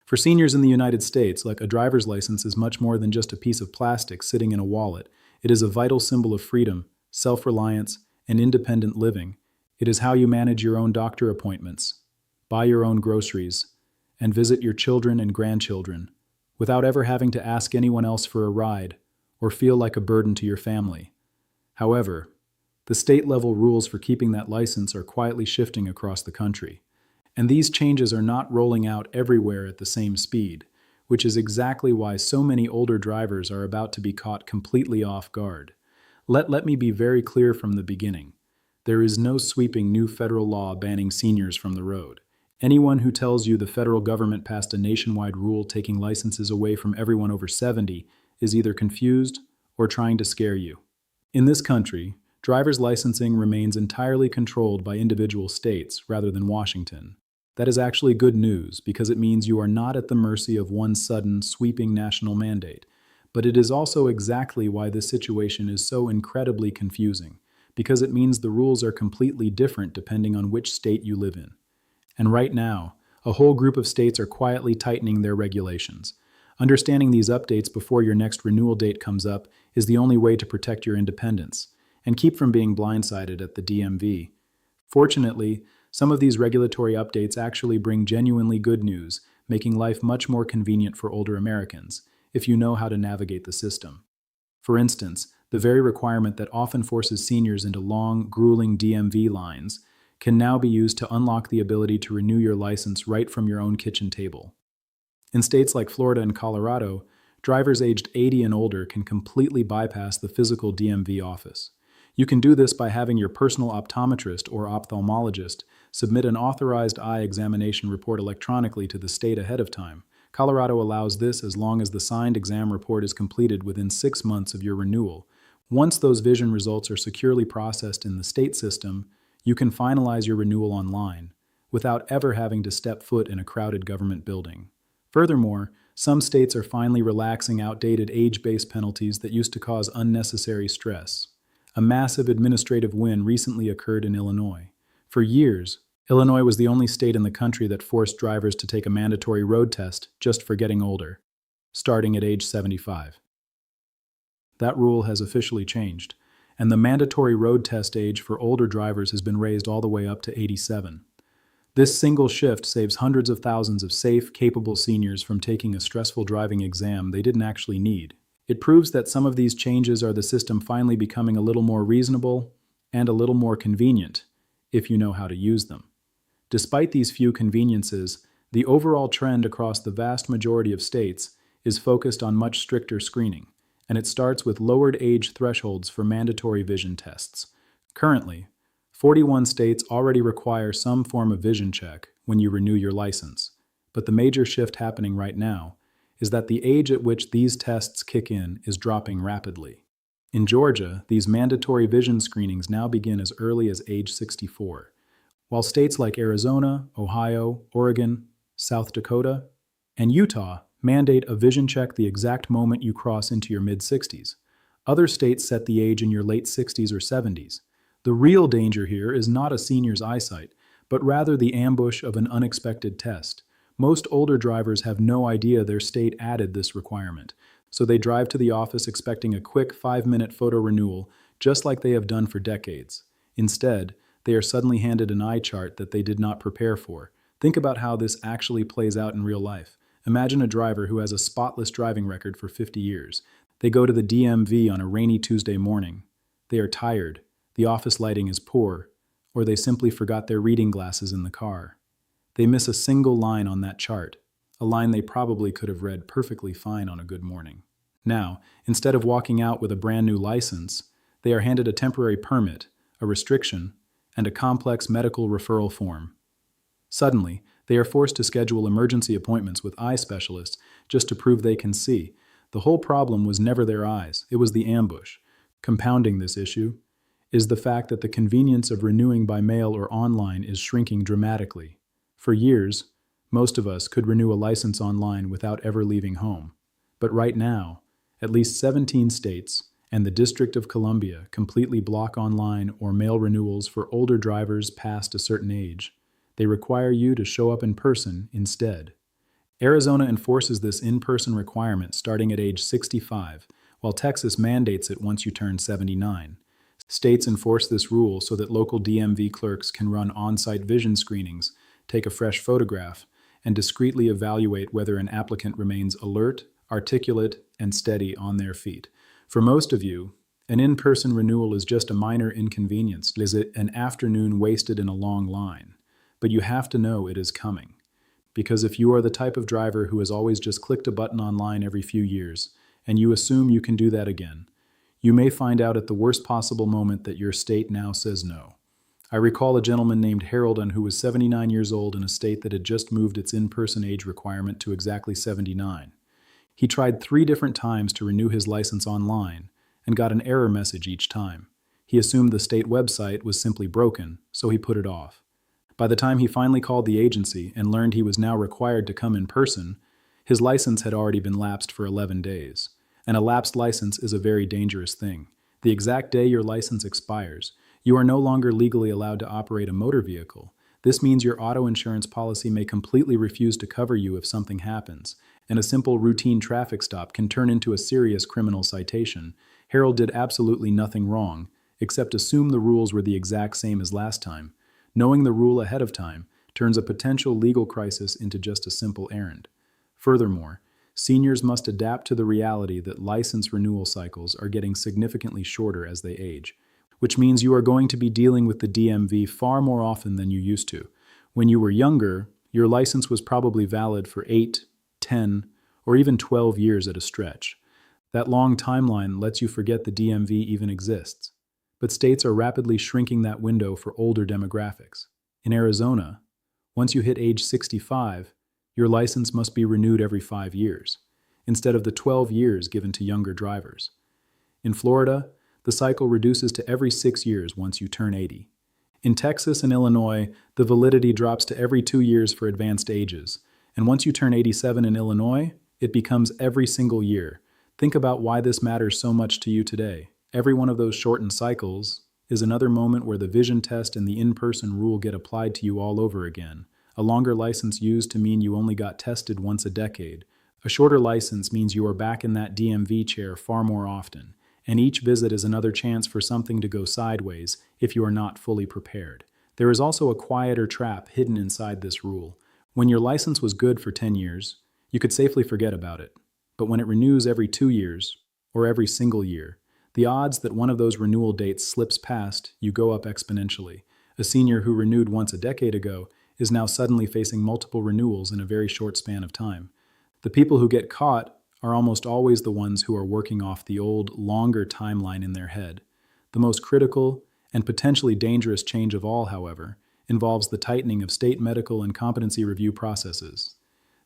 For seniors in the United States, like a driver's license is much more than just a piece of plastic sitting in a wallet. It is a vital symbol of freedom, self-reliance, and independent living. It is how you manage your own doctor appointments, buy your own groceries, and visit your children and grandchildren without ever having to ask anyone else for a ride or feel like a burden to your family. However, the state-level rules for keeping that license are quietly shifting across the country. And these changes are not rolling out everywhere at the same speed, which is exactly why so many older drivers are about to be caught completely off guard. Let me be very clear from the beginning. There is no sweeping new federal law banning seniors from the road. Anyone who tells you the federal government passed a nationwide rule taking licenses away from everyone over 70 is either confused or trying to scare you. In this country, driver's licensing remains entirely controlled by individual states rather than Washington. That is actually good news because it means you are not at the mercy of one sudden, sweeping national mandate. But it is also exactly why this situation is so incredibly confusing, because it means the rules are completely different depending on which state you live in. And right now, a whole group of states are quietly tightening their regulations. Understanding these updates before your next renewal date comes up is the only way to protect your independence and keep from being blindsided at the DMV. Fortunately, some of these regulatory updates actually bring genuinely good news, making life much more convenient for older Americans, if you know how to navigate the system. For instance, the very requirement that often forces seniors into long, grueling DMV lines can now be used to unlock the ability to renew your license right from your own kitchen table. In states like Florida and Colorado, drivers aged 80 and older can completely bypass the physical DMV office. You can do this by having your personal optometrist or ophthalmologist submit an authorized eye examination report electronically to the state ahead of time. Colorado allows this as long as the signed exam report is completed within 6 months of your renewal. Once those vision results are securely processed in the state system, you can finalize your renewal online without ever having to step foot in a crowded government building. Furthermore, some states are finally relaxing outdated age-based penalties that used to cause unnecessary stress. A massive administrative win recently occurred in Illinois. For years, Illinois was the only state in the country that forced drivers to take a mandatory road test just for getting older, starting at age 75. That rule has officially changed, and the mandatory road test age for older drivers has been raised all the way up to 87. This single shift saves hundreds of thousands of safe, capable seniors from taking a stressful driving exam they didn't actually need. It proves that some of these changes are the system finally becoming a little more reasonable and a little more convenient, if you know how to use them. Despite these few conveniences, the overall trend across the vast majority of states is focused on much stricter screening, and it starts with lowered age thresholds for mandatory vision tests. Currently, 41 states already require some form of vision check when you renew your license, but the major shift happening right now is that the age at which these tests kick in is dropping rapidly. In Georgia, these mandatory vision screenings now begin as early as age 64, while states like Arizona, Ohio, Oregon, South Dakota, and Utah mandate a vision check the exact moment you cross into your mid-60s. Other states set the age in your late 60s or 70s. The real danger here is not a senior's eyesight, but rather the ambush of an unexpected test. Most older drivers have no idea their state added this requirement, so they drive to the office expecting a quick 5-minute photo renewal, just like they have done for decades. Instead, they are suddenly handed an eye chart that they did not prepare for. Think about how this actually plays out in real life. Imagine a driver who has a spotless driving record for 50 years. They go to the DMV on a rainy Tuesday morning. They are tired, the office lighting is poor, or they simply forgot their reading glasses in the car. They miss a single line on that chart, a line they probably could have read perfectly fine on a good morning. Now, instead of walking out with a brand new license, they are handed a temporary permit, a restriction, and a complex medical referral form. Suddenly, they are forced to schedule emergency appointments with eye specialists just to prove they can see. The whole problem was never their eyes, it was the ambush. Compounding this issue is the fact that the convenience of renewing by mail or online is shrinking dramatically. For years, most of us could renew a license online without ever leaving home. But right now, at least 17 states and the District of Columbia completely block online or mail renewals for older drivers past a certain age. They require you to show up in person instead. Arizona enforces this in-person requirement starting at age 65, while Texas mandates it once you turn 79. States enforce this rule so that local DMV clerks can run on-site vision screenings, take a fresh photograph, and discreetly evaluate whether an applicant remains alert, articulate, and steady on their feet. For most of you, an in-person renewal is just a minor inconvenience. Is it an afternoon wasted in a long line? But you have to know it is coming. Because if you are the type of driver who has always just clicked a button online every few years, and you assume you can do that again, you may find out at the worst possible moment that your state now says no. I recall a gentleman named Harold who was 79 years old in a state that had just moved its in-person age requirement to exactly 79. He tried 3 different times to renew his license online and got an error message each time. He assumed the state website was simply broken, so he put it off. By the time he finally called the agency and learned he was now required to come in person, his license had already been lapsed for 11 days. And a lapsed license is a very dangerous thing. The exact day your license expires, you are no longer legally allowed to operate a motor vehicle. This means your auto insurance policy may completely refuse to cover you if something happens, and a simple routine traffic stop can turn into a serious criminal citation. Harold did absolutely nothing wrong, except assume the rules were the exact same as last time. Knowing the rule ahead of time turns a potential legal crisis into just a simple errand. Furthermore, seniors must adapt to the reality that license renewal cycles are getting significantly shorter as they age, which means you are going to be dealing with the DMV far more often than you used to. When you were younger, your license was probably valid for 8, 10, or even 12 years at a stretch. That long timeline lets you forget the DMV even exists. But states are rapidly shrinking that window for older demographics. In Arizona, once you hit age 65, your license must be renewed every 5 years, instead of the 12 years given to younger drivers. In Florida, the cycle reduces to every 6 years once you turn 80. In Texas and Illinois, the validity drops to every 2 years for advanced ages, and once you turn 87 in Illinois, it becomes every single year. Think about why this matters so much to you today. Every one of those shortened cycles is another moment where the vision test and the in-person rule get applied to you all over again. A longer license used to mean you only got tested once a decade. A shorter license means you are back in that DMV chair far more often, and each visit is another chance for something to go sideways if you are not fully prepared. There is also a quieter trap hidden inside this rule. When your license was good for 10 years, you could safely forget about it. But when it renews every 2 years, or every single year, the odds that one of those renewal dates slips past you go up exponentially. A senior who renewed once a decade ago is now suddenly facing multiple renewals in a very short span of time. The people who get caught are almost always the ones who are working off the old, longer timeline in their head. The most critical and potentially dangerous change of all, however, involves the tightening of state medical and competency review processes.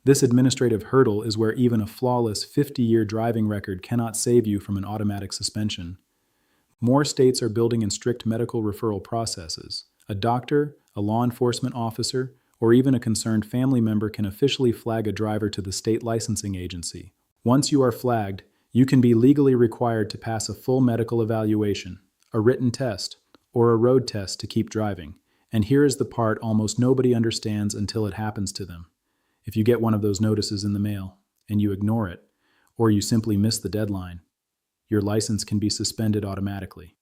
This administrative hurdle is where even a flawless 50-year driving record cannot save you from an automatic suspension. More states are building in strict medical referral processes. A doctor, a law enforcement officer, or even a concerned family member can officially flag a driver to the state licensing agency. Once you are flagged, you can be legally required to pass a full medical evaluation, a written test, or a road test to keep driving. And here is the part almost nobody understands until it happens to them. If you get one of those notices in the mail, and you ignore it, or you simply miss the deadline, your license can be suspended automatically.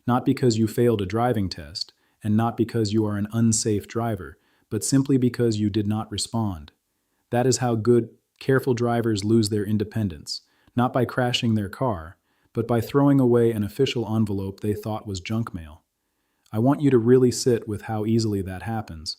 Not because you failed a driving test, and not because you are an unsafe driver, but simply because you did not respond. That is how good, careful drivers lose their independence, not by crashing their car, but by throwing away an official envelope they thought was junk mail. I want you to really sit with how easily that happens.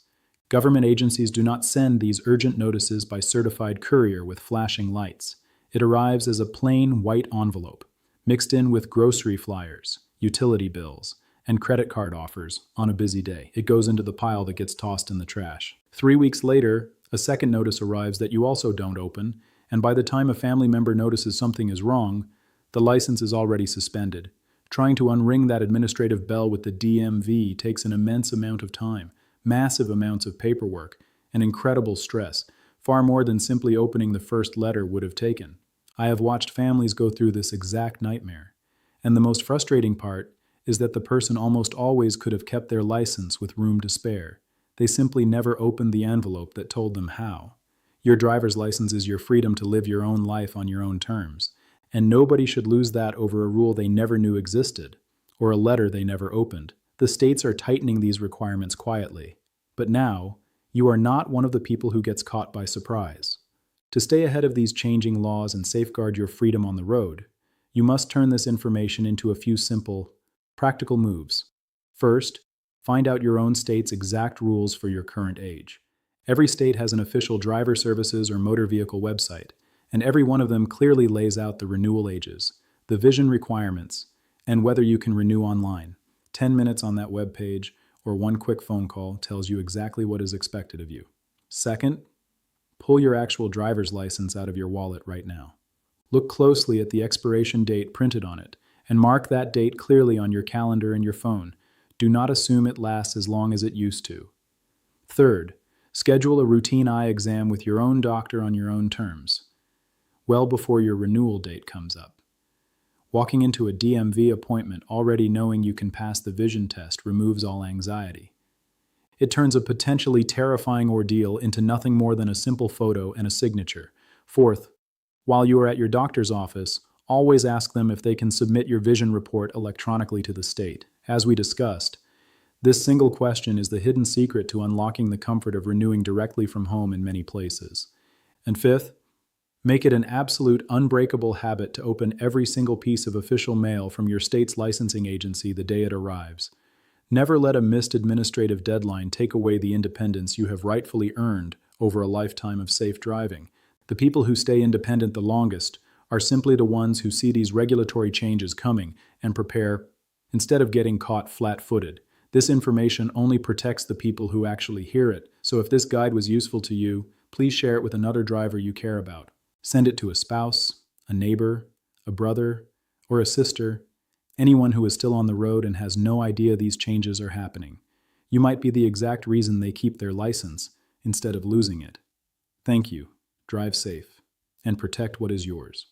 Government agencies do not send these urgent notices by certified courier with flashing lights. It arrives as a plain white envelope, mixed in with grocery flyers, utility bills, and credit card offers on a busy day. It goes into the pile that gets tossed in the trash. 3 weeks later, a second notice arrives that you also don't open, and by the time a family member notices something is wrong, the license is already suspended. Trying to unring that administrative bell with the DMV takes an immense amount of time, massive amounts of paperwork, and incredible stress, far more than simply opening the first letter would have taken. I have watched families go through this exact nightmare. And the most frustrating part is that the person almost always could have kept their license with room to spare. They simply never opened the envelope that told them how. Your driver's license is your freedom to live your own life on your own terms, and nobody should lose that over a rule they never knew existed, or a letter they never opened. The states are tightening these requirements quietly. But now, you are not one of the people who gets caught by surprise. To stay ahead of these changing laws and safeguard your freedom on the road, you must turn this information into a few simple, practical moves. First, find out your own state's exact rules for your current age. Every state has an official driver services or motor vehicle website, and every one of them clearly lays out the renewal ages, the vision requirements, and whether you can renew online. 10 minutes on that web page or one quick phone call tells you exactly what is expected of you. Second, pull your actual driver's license out of your wallet right now. Look closely at the expiration date printed on it, and mark that date clearly on your calendar and your phone. Do not assume it lasts as long as it used to. Third, schedule a routine eye exam with your own doctor on your own terms, well before your renewal date comes up. Walking into a DMV appointment already knowing you can pass the vision test removes all anxiety. It turns a potentially terrifying ordeal into nothing more than a simple photo and a signature. Fourth, while you are at your doctor's office, always ask them if they can submit your vision report electronically to the state. As we discussed, this single question is the hidden secret to unlocking the comfort of renewing directly from home in many places. And fifth, make it an absolute unbreakable habit to open every single piece of official mail from your state's licensing agency the day it arrives. Never let a missed administrative deadline take away the independence you have rightfully earned over a lifetime of safe driving. The people who stay independent the longest are simply the ones who see these regulatory changes coming and prepare instead of getting caught flat-footed. This information only protects the people who actually hear it, so if this guide was useful to you, please share it with another driver you care about. Send it to a spouse, a neighbor, a brother, or a sister, anyone who is still on the road and has no idea these changes are happening. You might be the exact reason they keep their license instead of losing it. Thank you. Drive safe and protect what is yours.